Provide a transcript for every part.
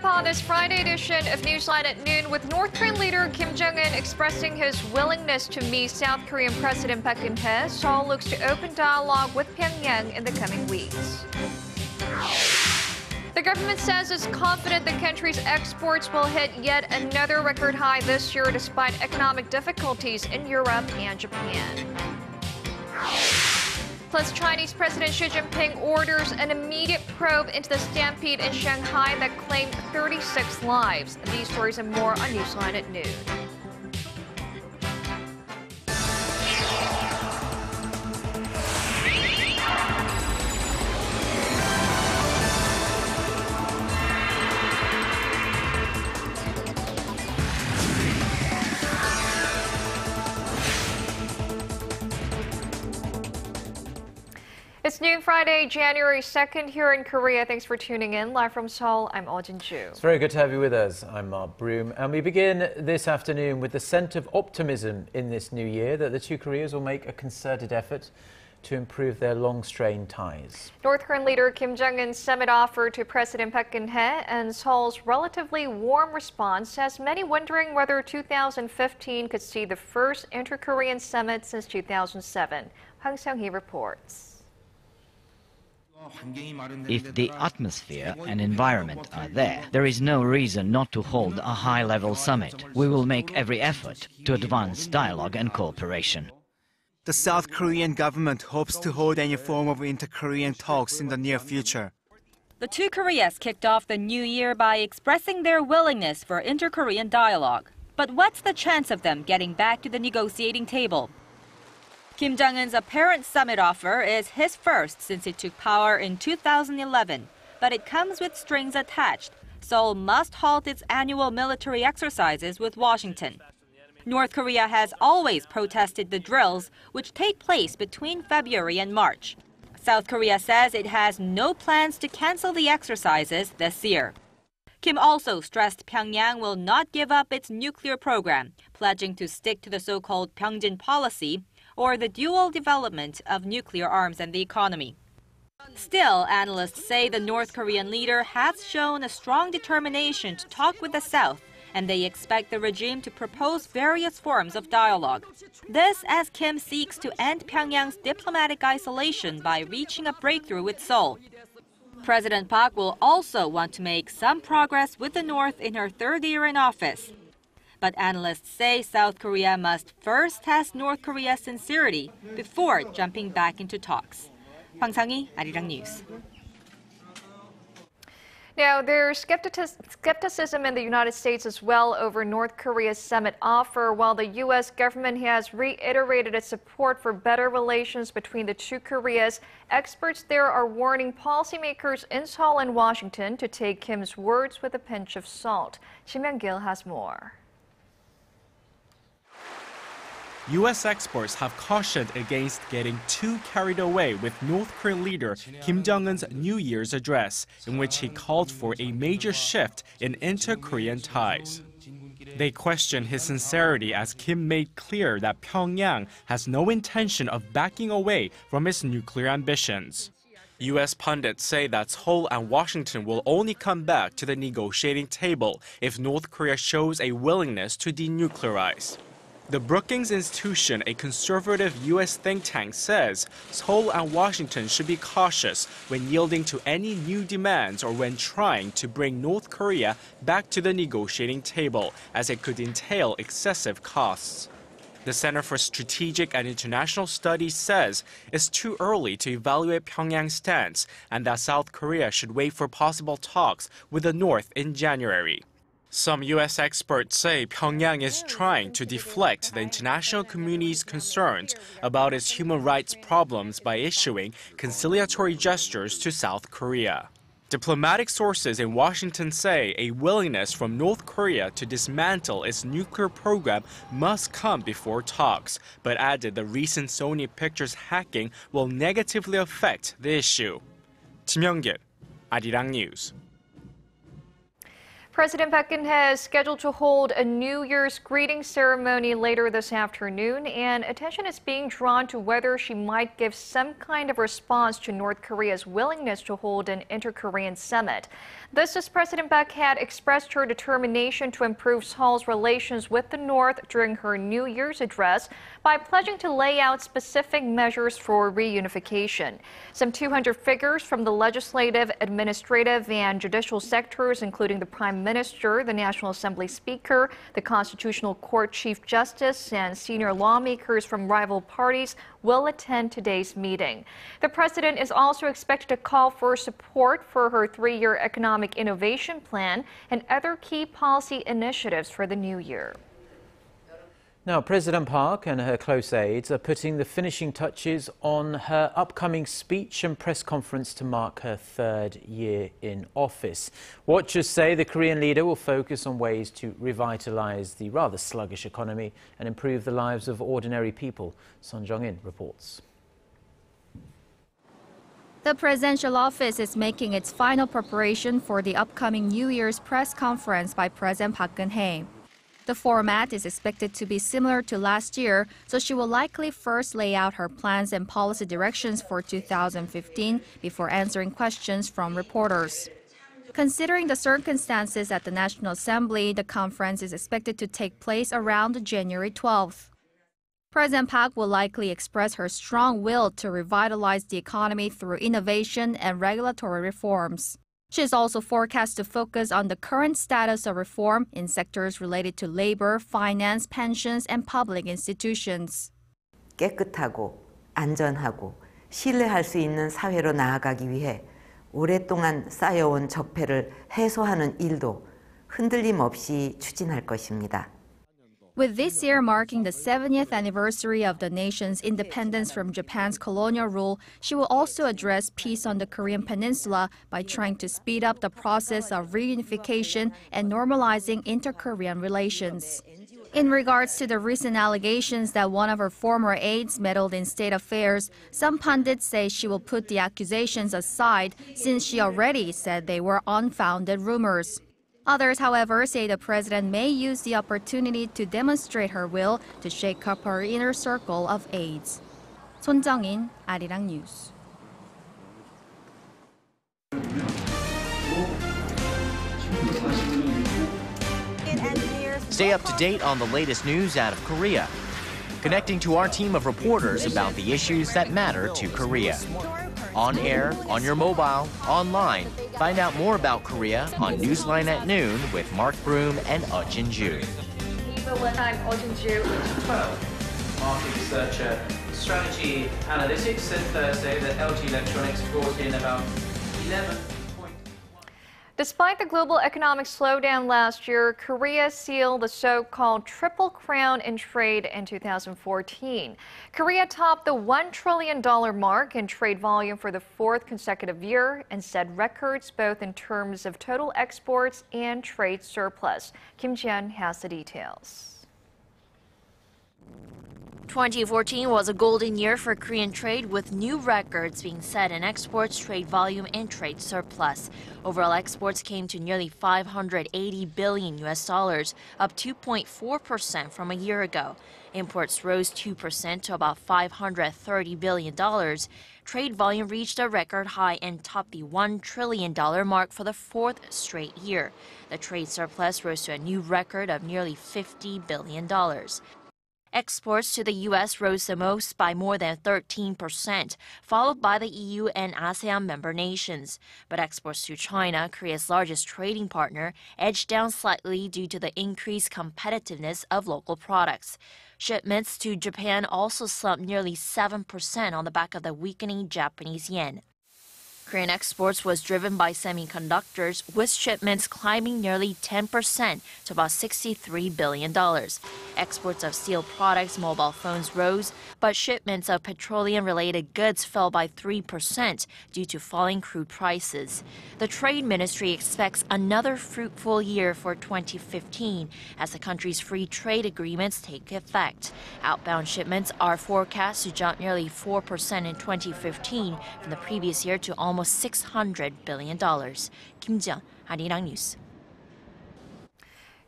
up on this Friday edition of Newsline at Noon with North Korean leader Kim Jong-un expressing his willingness to meet South Korean President Park Geun-hye. Seoul looks to open dialogue with Pyongyang in the coming weeks. The government says it's confident the country's exports will hit yet another record high this year despite economic difficulties in Europe and Japan. Plus, Chinese President Xi Jinping orders an immediate probe into the stampede in Shanghai that claimed 36 lives. These stories and more on Newsline at noon. It's noon Friday, January 2nd here in Korea. Thanks for tuning in. Live from Seoul, I'm Eoh Jin-joo. It's very good to have you with us. I'm Mark Broome. And we begin this afternoon with the scent of optimism in this new year that the two Koreas will make a concerted effort to improve their long-strained ties. North Korean leader Kim Jong-un's summit offer to President Park Geun-hye and Seoul's relatively warm response has many wondering whether 2015 could see the first inter-Korean summit since 2007. Hwang Seong-hee reports. If the atmosphere and environment are there is no reason not to hold a high-level summit. We will make every effort to advance dialogue and cooperation. The South Korean government hopes to hold any form of inter-Korean talks in the near future. The two Koreas kicked off the new year by expressing their willingness for inter-Korean dialogue. But what's the chance of them getting back to the negotiating table? Kim Jong-un's apparent summit offer is his first since he took power in 2011, but it comes with strings attached. Seoul must halt its annual military exercises with Washington. North Korea has always protested the drills, which take place between February and March. South Korea says it has no plans to cancel the exercises this year. Kim also stressed Pyongyang will not give up its nuclear program, pledging to stick to the so-called Pyongjin policy, or the dual development of nuclear arms and the economy. Still, analysts say the North Korean leader has shown a strong determination to talk with the South, and they expect the regime to propose various forms of dialogue. This as Kim seeks to end Pyongyang's diplomatic isolation by reaching a breakthrough with Seoul. President Park will also want to make some progress with the North in her third year in office. But analysts say South Korea must first test North Korea's sincerity before jumping back into talks. Hwang Seong-hee, Arirang News. Now, there's skepticism in the United States as well over North Korea's summit offer, while the U.S. government has reiterated its support for better relations between the two Koreas. Experts there are warning policymakers in Seoul and Washington to take Kim's words with a pinch of salt. Shin Myung-gil has more. U.S. experts have cautioned against getting too carried away with North Korean leader Kim Jong-un's New Year's address, in which he called for a major shift in inter-Korean ties. They question his sincerity as Kim made clear that Pyongyang has no intention of backing away from its nuclear ambitions. U.S. pundits say that Seoul and Washington will only come back to the negotiating table if North Korea shows a willingness to denuclearize. The Brookings Institution, a conservative U.S. think tank, says Seoul and Washington should be cautious when yielding to any new demands or when trying to bring North Korea back to the negotiating table, as it could entail excessive costs. The Center for Strategic and International Studies says it's too early to evaluate Pyongyang's stance and that South Korea should wait for possible talks with the North in January. Some U.S. experts say Pyongyang is trying to deflect the international community's concerns about its human rights problems by issuing conciliatory gestures to South Korea. Diplomatic sources in Washington say a willingness from North Korea to dismantle its nuclear program must come before talks, but added the recent Sony Pictures hacking will negatively affect the issue. Kim Jong-un, Arirang News. President Park Geun-hye is scheduled to hold a New Year's greeting ceremony later this afternoon, and attention is being drawn to whether she might give some kind of response to North Korea's willingness to hold an inter-Korean summit. This as President Park had expressed her determination to improve Seoul's relations with the North during her New Year's address by pledging to lay out specific measures for reunification. Some 200 figures from the legislative, administrative, and judicial sectors, including the Prime Minister, the National Assembly Speaker, the Constitutional Court Chief Justice, and senior lawmakers from rival parties will attend today's meeting. The president is also expected to call for support for her 3-year economic innovation plan and other key policy initiatives for the new year. Now, President Park and her close aides are putting the finishing touches on her upcoming speech and press conference to mark her 3rd year in office. Watchers say the Korean leader will focus on ways to revitalize the rather sluggish economy and improve the lives of ordinary people. Son Jung-in reports. The presidential office is making its final preparation for the upcoming New Year's press conference by President Park Geun-hye. The format is expected to be similar to last year, so she will likely first lay out her plans and policy directions for 2015 before answering questions from reporters. Considering the circumstances at the National Assembly, the conference is expected to take place around January 12th. President Park will likely express her strong will to revitalize the economy through innovation and regulatory reforms. She is also forecast to focus on the current status of reform in sectors related to labor, finance, pensions, and public institutions. 깨끗하고 안전하고 신뢰할 수 있는 사회로 나아가기 위해 오랫동안 쌓여온 적폐를 해소하는 일도 흔들림 없이 추진할 것입니다. With this year marking the 70th anniversary of the nation's independence from Japan's colonial rule, she will also address peace on the Korean peninsula by trying to speed up the process of reunification and normalizing inter-Korean relations. In regards to the recent allegations that one of her former aides meddled in state affairs, some pundits say she will put the accusations aside since she already said they were unfounded rumors. Others, however, say the president may use the opportunity to demonstrate her will to shake up her inner circle of aides. Son Jung-in, Arirang News. Stay up to date on the latest news out of Korea, connecting to our team of reporters about the issues that matter to Korea. On air, on your mobile, online. Find out more about Korea on NEWSLINE at Noon with Mark Broome and Eoh Jin-joo. I'm Eoh Jin-joo. Market researcher, strategy analytics said Thursday that LG Electronics brought in about 11. Despite the global economic slowdown last year, Korea sealed the so-called Triple Crown in trade in 2014. Korea topped the $1 trillion mark in trade volume for the 4th consecutive year and set records both in terms of total exports and trade surplus. Kim Jong-un has the details. 2014 was a golden year for Korean trade, with new records being set in exports, trade volume, and trade surplus. Overall exports came to nearly $580 billion, up 2.4% from a year ago. Imports rose 2% to about $530 billion. Trade volume reached a record high and topped the $1 trillion mark for the 4th straight year. The trade surplus rose to a new record of nearly $50 billion. Exports to the U.S. rose the most by more than 13%, followed by the EU and ASEAN member nations. But exports to China, Korea's largest trading partner, edged down slightly due to the increased competitiveness of local products. Shipments to Japan also slumped nearly 7% on the back of the weakening Japanese yen. Korean exports was driven by semiconductors, with shipments climbing nearly 10% to about $63 billion. Exports of steel products, mobile phones rose, but shipments of petroleum-related goods fell by 3% due to falling crude prices. The Trade Ministry expects another fruitful year for 2015 as the country's free trade agreements take effect. Outbound shipments are forecast to jump nearly 4% in 2015 from the previous year to almost $600 billion. Kim Jong-un, Arirang News.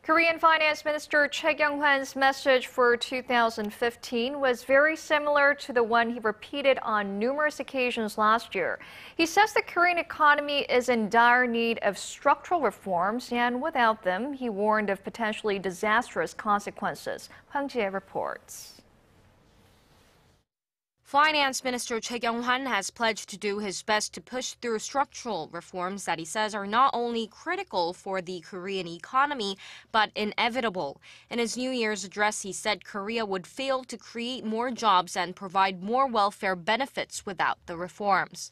Korean Finance Minister Choi Kyung-hwan's message for 2015 was very similar to the one he repeated on numerous occasions last year. He says the Korean economy is in dire need of structural reforms, and without them, he warned of potentially disastrous consequences. Hwang Ji-hye reports. Finance Minister Choi Kyung-hwan has pledged to do his best to push through structural reforms that he says are not only critical for the Korean economy, but inevitable. In his New Year's address, he said Korea would fail to create more jobs and provide more welfare benefits without the reforms.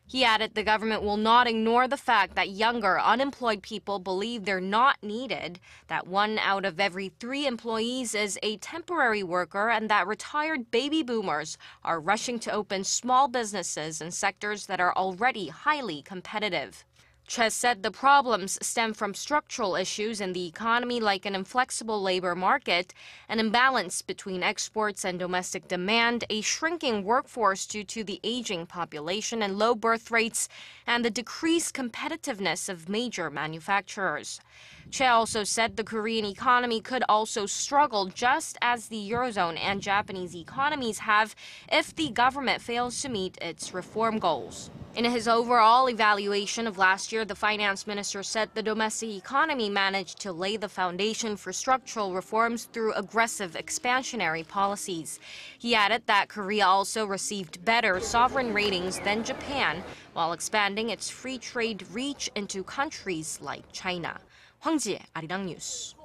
He added the government will not ignore the fact that younger, unemployed people believe they're not needed, that 1 out of every 3 employees is a temporary worker, and that retired baby boomers are rushing to open small businesses in sectors that are already highly competitive. Choi said the problems stem from structural issues in the economy like an inflexible labor market, an imbalance between exports and domestic demand, a shrinking workforce due to the aging population and low birth rates, and the decreased competitiveness of major manufacturers. Choi also said the Korean economy could also struggle just as the Eurozone and Japanese economies have if the government fails to meet its reform goals. In his overall evaluation of last year, the finance minister said the domestic economy managed to lay the foundation for structural reforms through aggressive expansionary policies. He added that Korea also received better sovereign ratings than Japan while expanding its free trade reach into countries like China. Hwang Ji-hye, Arirang News.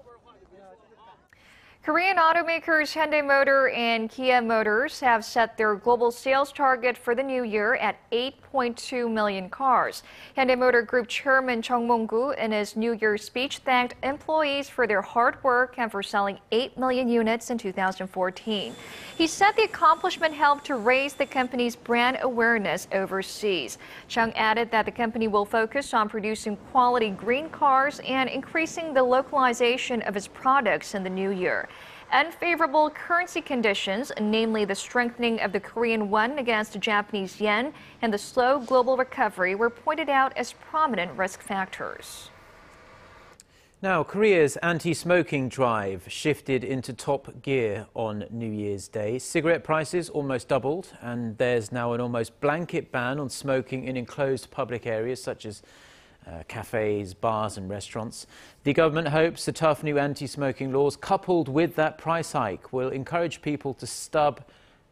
Korean automakers Hyundai Motor and Kia Motors have set their global sales target for the new year at 8.2 million cars. Hyundai Motor Group Chairman Chung Mong-gu in his New Year's speech thanked employees for their hard work and for selling 8 million units in 2014. He said the accomplishment helped to raise the company's brand awareness overseas. Chung added that the company will focus on producing quality green cars and increasing the localization of its products in the new year. Unfavorable currency conditions, namely the strengthening of the Korean won against the Japanese yen and the slow global recovery, were pointed out as prominent risk factors. Now, Korea's anti-smoking drive shifted into top gear on New Year's Day. Cigarette prices almost doubled, and there's now an almost blanket ban on smoking in enclosed public areas such as cafes, bars and restaurants. The government hopes the tough new anti-smoking laws, coupled with that price hike, will encourage people to stub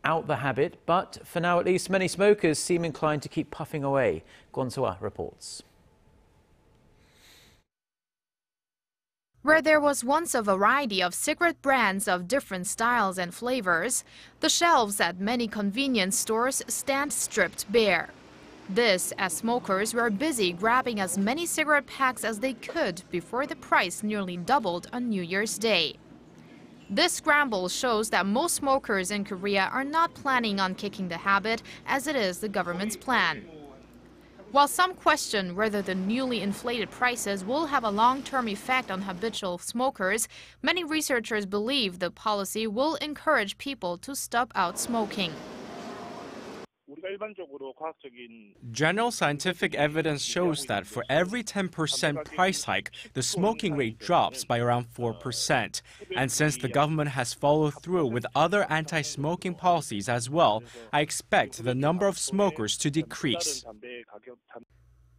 out the habit. But for now at least, many smokers seem inclined to keep puffing away. Geun-hye reports. Where there was once a variety of cigarette brands of different styles and flavors, the shelves at many convenience stores stand stripped bare. This as smokers were busy grabbing as many cigarette packs as they could before the price nearly doubled on New Year's Day. This scramble shows that most smokers in Korea are not planning on kicking the habit, as it is the government's plan. While some question whether the newly inflated prices will have a long-term effect on habitual smokers, many researchers believe the policy will encourage people to stub out smoking. General scientific evidence shows that for every 10% price hike, the smoking rate drops by around 4%. And since the government has followed through with other anti-smoking policies as well, I expect the number of smokers to decrease.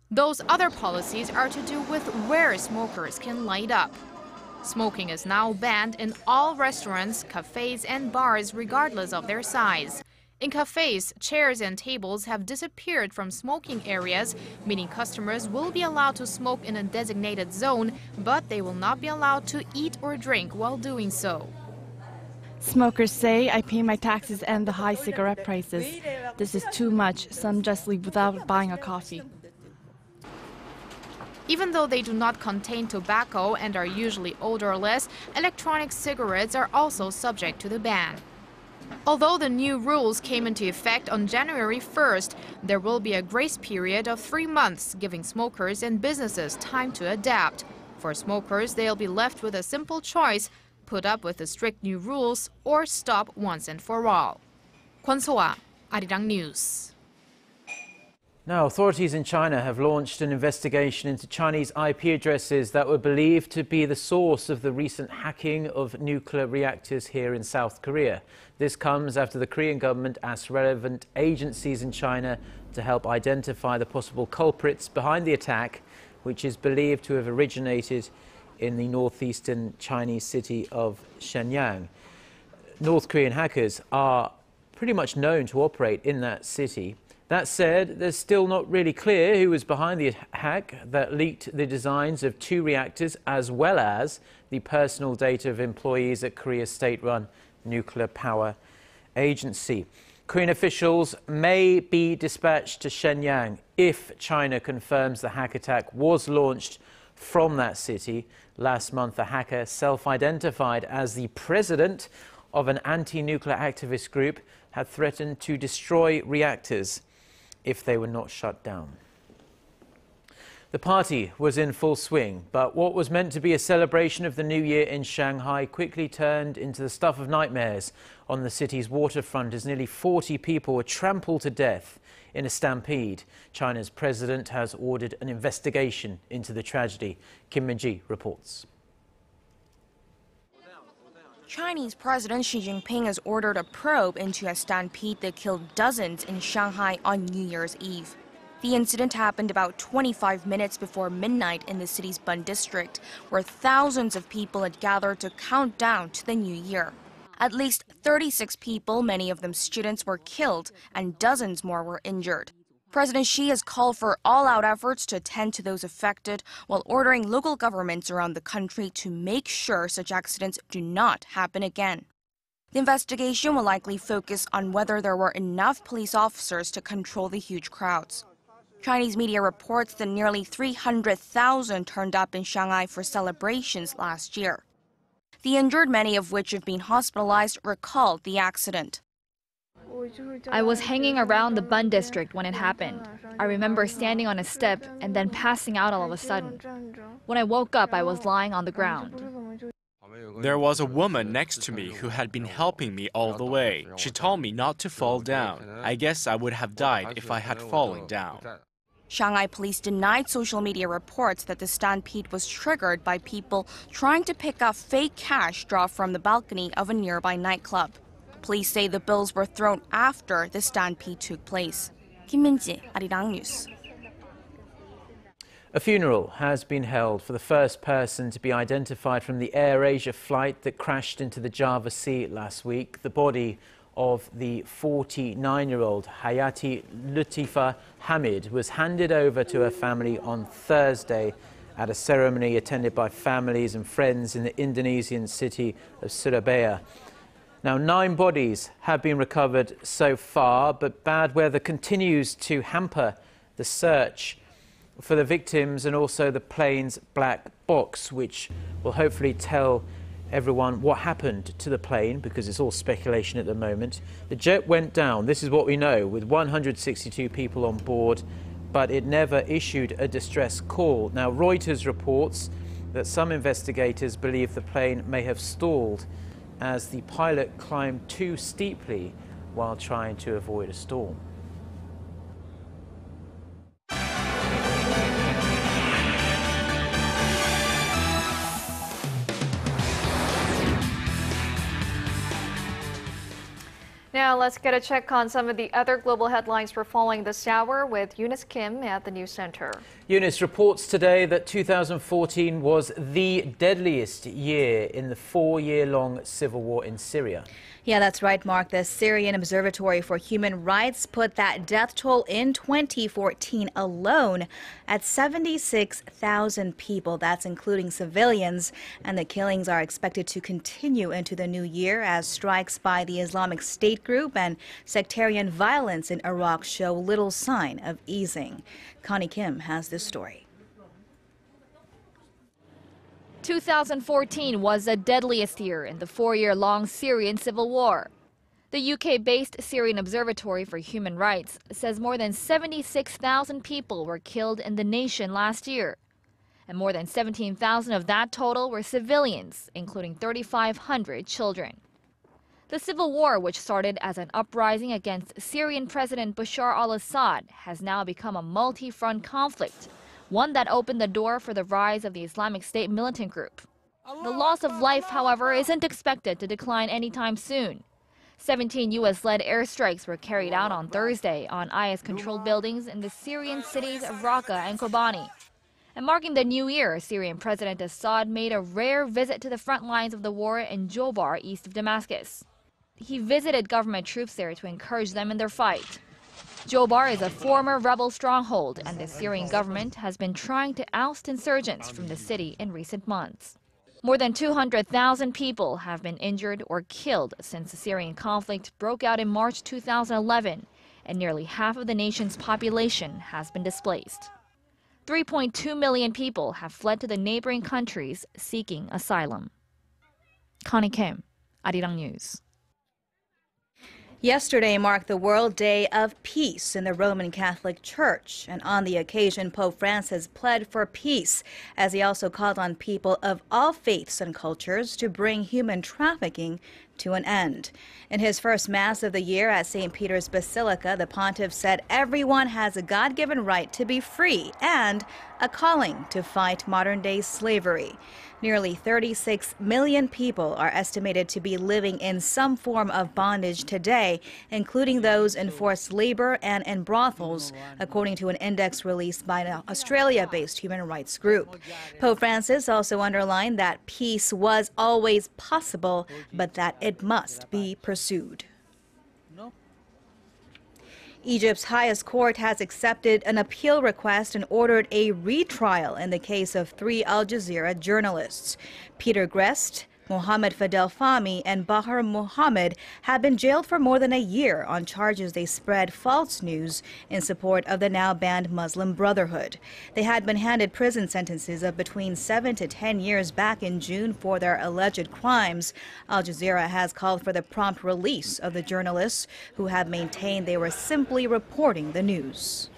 Those other policies are to do with where smokers can light up. Smoking is now banned in all restaurants, cafes, and bars regardless of their size. In cafes, chairs and tables have disappeared from smoking areas, meaning customers will be allowed to smoke in a designated zone, but they will not be allowed to eat or drink while doing so. Smokers say, I pay my taxes and the high cigarette prices. This is too much. Some just leave without buying a coffee. Even though they do not contain tobacco and are usually odorless, electronic cigarettes are also subject to the ban. Although the new rules came into effect on January 1st, there will be a grace period of 3 months, giving smokers and businesses time to adapt. For smokers, they'll be left with a simple choice: put up with the strict new rules or stop once and for all. Geun-hye, Arirang News. Now, authorities in China have launched an investigation into Chinese IP addresses that were believed to be the source of the recent hacking of nuclear reactors here in South Korea. This comes after the Korean government asked relevant agencies in China to help identify the possible culprits behind the attack, which is believed to have originated in the northeastern Chinese city of Shenyang. North Korean hackers are pretty much known to operate in that city. That said, there's still not really clear who was behind the hack that leaked the designs of 2 reactors as well as the personal data of employees at Korea's state-run nuclear power agency. Korean officials may be dispatched to Shenyang if China confirms the hack attack was launched from that city. Last month, a hacker self-identified as the president of an anti-nuclear activist group had threatened to destroy reactors if they were not shut down. The party was in full swing, but what was meant to be a celebration of the New Year in Shanghai quickly turned into the stuff of nightmares on the city's waterfront as nearly 40 people were trampled to death in a stampede. China's president has ordered an investigation into the tragedy. Kim Jong-un reports. Chinese President Xi Jinping has ordered a probe into a stampede that killed dozens in Shanghai on New Year's Eve. The incident happened about 25 minutes before midnight in the city's Bund district, where thousands of people had gathered to count down to the new year. At least 36 people, many of them students, were killed and dozens more were injured. President Xi has called for all-out efforts to attend to those affected while ordering local governments around the country to make sure such accidents do not happen again. The investigation will likely focus on whether there were enough police officers to control the huge crowds. Chinese media reports that nearly 300,000 turned up in Shanghai for celebrations last year. The injured, many of which have been hospitalized, recalled the accident. I was hanging around the Bund district when it happened. I remember standing on a step and then passing out all of a sudden. When I woke up, I was lying on the ground. There was a woman next to me who had been helping me all the way. She told me not to fall down. I guess I would have died if I had fallen down. Shanghai police denied social media reports that the stampede was triggered by people trying to pick up fake cash dropped from the balcony of a nearby nightclub. Police say the bills were thrown after the stampede took place. Kim Jong-un, Arirang News. A funeral has been held for the first person to be identified from the AirAsia flight that crashed into the Java Sea last week. The body of the 49-year-old Hayati Lutifa Hamid was handed over to her family on Thursday at a ceremony attended by families and friends in the Indonesian city of Surabaya. Now, 9 bodies have been recovered so far, but bad weather continues to hamper the search for the victims and also the plane's black box, which will hopefully tell everyone what happened to the plane, because it's all speculation at the moment. The jet went down, this is what we know, with 162 people on board, but it never issued a distress call. Now, Reuters reports that some investigators believe the plane may have stalled as the pilot climbed too steeply while trying to avoid a storm. Now let's get a check on some of the other global headlines we're following this hour with Eunice Kim at the News Center. Eunice reports today that 2014 was the deadliest year in the 4-year-long civil war in Syria. Yeah, that's right, Mark. The Syrian Observatory for Human Rights put that death toll in 2014 alone at 76,000 people. That's including civilians. And the killings are expected to continue into the new year as strikes by the Islamic State group and sectarian violence in Iraq show little sign of easing. Connie Kim has this story. 2014 was the deadliest year in the 4-year-long Syrian civil war. The UK-based Syrian Observatory for Human Rights says more than 76,000 people were killed in the nation last year. And more than 17,000 of that total were civilians, including 3,500 children. The civil war, which started as an uprising against Syrian President Bashar al-Assad, has now become a multi-front conflict, one that opened the door for the rise of the Islamic State militant group. The loss of life, however, isn't expected to decline anytime soon. 17 U.S.-led airstrikes were carried out on Thursday on IS-controlled buildings in the Syrian cities of Raqqa and Kobani. And marking the new year, Syrian President Assad made a rare visit to the front lines of the war in Jobar, east of Damascus. He visited government troops there to encourage them in their fight. Jobar is a former rebel stronghold, and the Syrian government has been trying to oust insurgents from the city in recent months. More than 200,000 people have been injured or killed since the Syrian conflict broke out in March 2011, and nearly half of the nation's population has been displaced. 3.2 million people have fled to the neighboring countries seeking asylum. Connie Kim, Arirang News. Yesterday marked the World Day of Peace in the Roman Catholic Church, and on the occasion, Pope Francis pled for peace, as he also called on people of all faiths and cultures to bring human trafficking to an end. In his first Mass of the year at St. Peter's Basilica, the pontiff said everyone has a God-given right to be free and a calling to fight modern-day slavery. Nearly 36 million people are estimated to be living in some form of bondage today, including those in forced labor and in brothels, according to an index released by an Australia-based human rights group. Pope Francis also underlined that peace was always possible, but that it must be pursued. Egypt's highest court has accepted an appeal request and ordered a retrial in the case of 3 Al Jazeera journalists. Peter Grest, Mohammed Fadel Fahmy, and Bahar Mohammed have been jailed for more than a year on charges they spread false news in support of the now-banned Muslim Brotherhood. They had been handed prison sentences of between 7 to 10 years back in June for their alleged crimes. Al Jazeera has called for the prompt release of the journalists, who have maintained they were simply reporting the news.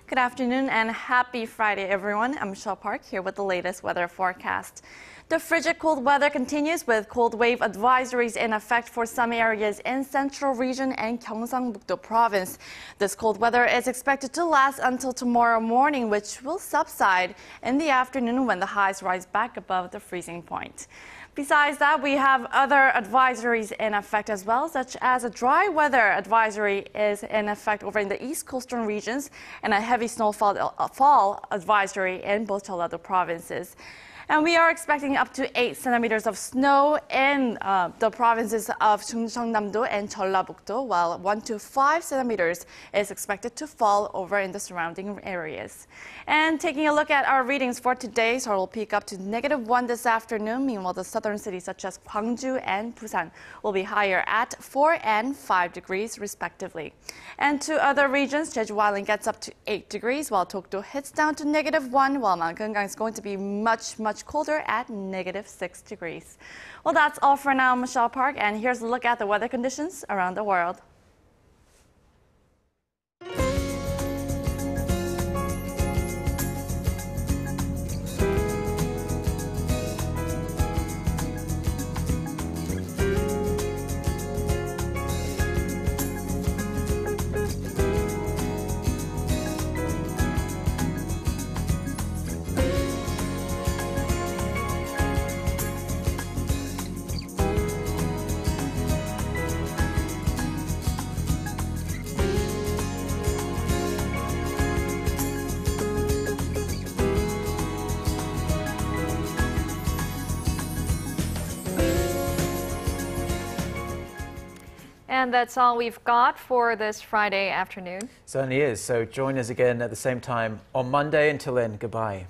Good afternoon and happy Friday, everyone. I'm Michelle Park here with the latest weather forecast. The frigid cold weather continues with cold wave advisories in effect for some areas in Central Region and Gyeongsang-Bukdo Province. This cold weather is expected to last until tomorrow morning, which will subside in the afternoon when the highs rise back above the freezing point. Besides that, we have other advisories in effect as well, such as a dry weather advisory is in effect over in the east coastal regions and a heavy snowfall advisory in both Jeollado provinces. And we are expecting up to 8 centimeters of snow in the provinces of Chungcheongnam-do and Jeollabuk-do, while 1 to 5 centimeters is expected to fall over in the surrounding areas. And taking a look at our readings for today, Seoul will peak up to -1 this afternoon. Meanwhile, the southern cities such as Gwangju and Busan will be higher at 4 and 5 degrees respectively. And to other regions, Jeju Island gets up to 8 degrees, while Dokdo hits down to -1, while Mount Geungang is going to be much colder at -6 degrees. Well, that's all for now, Michelle Park, and here's a look at the weather conditions around the world. And that's all we've got for this Friday afternoon. Certainly is. So join us again at the same time on Monday. Until then, goodbye.